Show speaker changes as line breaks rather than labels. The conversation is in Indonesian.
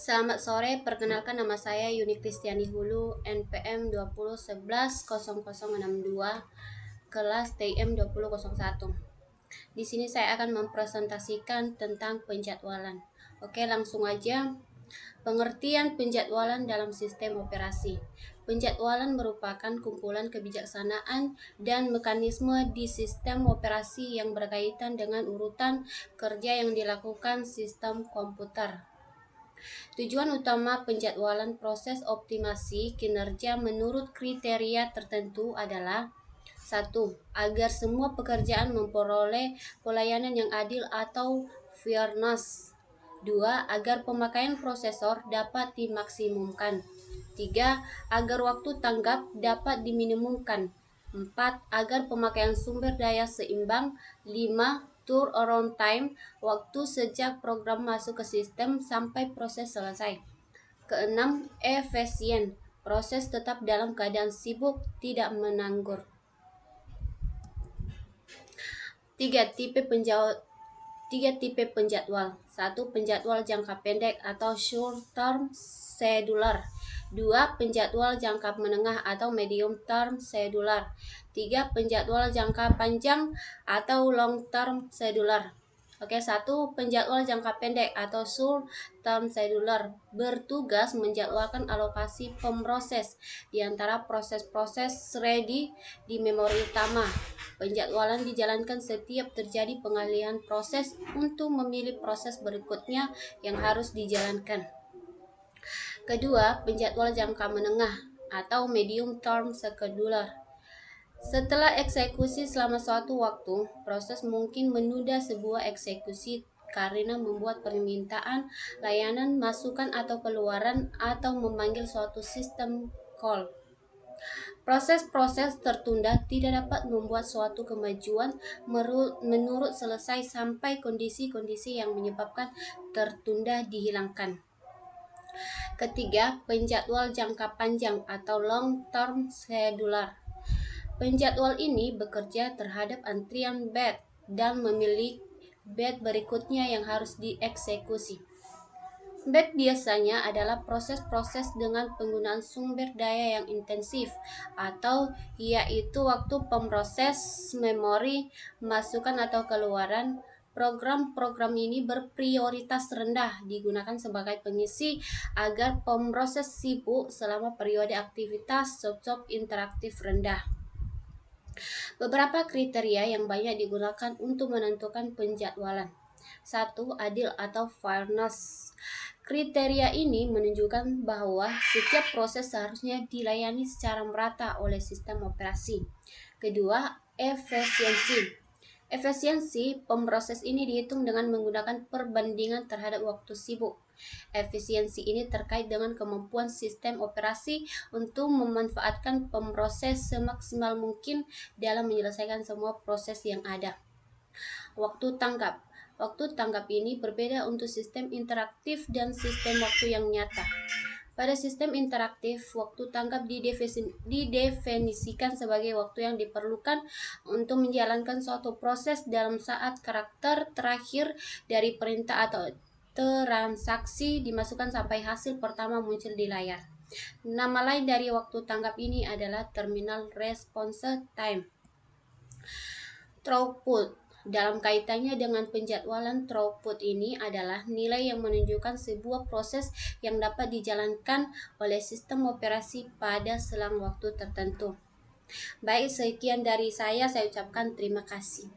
Selamat sore, perkenalkan nama saya Yuni Kristiani Hulu, NPM 20110062, kelas TIM 2001. Di sini saya akan mempresentasikan tentang penjadwalan. Oke, langsung aja. Pengertian penjadwalan dalam sistem operasi. Penjadwalan merupakan kumpulan kebijaksanaan dan mekanisme di sistem operasi yang berkaitan dengan urutan kerja yang dilakukan sistem komputer. Tujuan utama penjadwalan proses optimasi kinerja menurut kriteria tertentu adalah: 1. Agar semua pekerjaan memperoleh pelayanan yang adil atau fairness. 2. Agar pemakaian prosesor dapat dimaksimumkan. 3. Agar waktu tanggap dapat diminimumkan. 4. Agar pemakaian sumber daya seimbang. 5. Turnaround time, waktu sejak program masuk ke sistem sampai proses selesai. Keenam, efisien, proses tetap dalam keadaan sibuk, tidak menganggur. 3 tipe penjadwal. 1. Penjadwal jangka pendek atau short term scheduler. 2. Penjadwal jangka menengah atau medium term scheduler. 3. Penjadwal jangka panjang atau long term scheduler. Oke, 1. Penjadwal jangka pendek atau short term scheduler bertugas menjadwalkan alokasi pemroses di antara proses-proses ready di memori utama. Penjadwalan dijalankan setiap terjadi pengalihan proses untuk memilih proses berikutnya yang harus dijalankan. Kedua, penjadwal jangka menengah atau medium term scheduler. Setelah eksekusi selama suatu waktu, proses mungkin menunda sebuah eksekusi karena membuat permintaan layanan, masukan atau keluaran, atau memanggil suatu sistem call. Proses-proses tertunda tidak dapat membuat suatu kemajuan menurut selesai sampai kondisi-kondisi yang menyebabkan tertunda dihilangkan. Ketiga, penjadwal jangka panjang atau long term scheduler. Penjadwal ini bekerja terhadap antrian batch dan memilih batch berikutnya yang harus dieksekusi. Batch biasanya adalah proses-proses dengan penggunaan sumber daya yang intensif, atau yaitu waktu pemroses, memori, masukan atau keluaran. Program-program ini berprioritas rendah digunakan sebagai pengisi agar pemroses sibuk selama periode aktivitas job interaktif rendah. Beberapa kriteria yang banyak digunakan untuk menentukan penjadwalan. 1. Adil atau fairness. Kriteria ini menunjukkan bahwa setiap proses seharusnya dilayani secara merata oleh sistem operasi. Kedua, efisiensi. Efisiensi pemroses ini dihitung dengan menggunakan perbandingan terhadap waktu sibuk. Efisiensi ini terkait dengan kemampuan sistem operasi untuk memanfaatkan pemroses semaksimal mungkin dalam menyelesaikan semua proses yang ada. Waktu tanggap. Waktu tanggap ini berbeda untuk sistem interaktif dan sistem waktu yang nyata. Pada sistem interaktif, waktu tanggap didefinisikan sebagai waktu yang diperlukan untuk menjalankan suatu proses dalam saat karakter terakhir dari perintah atau transaksi dimasukkan sampai hasil pertama muncul di layar. Nama lain dari waktu tanggap ini adalah terminal response time. Throughput. Dalam kaitannya dengan penjadwalan, throughput ini adalah nilai yang menunjukkan sebuah proses yang dapat dijalankan oleh sistem operasi pada selang waktu tertentu. Baik, sekian dari saya ucapkan terima kasih.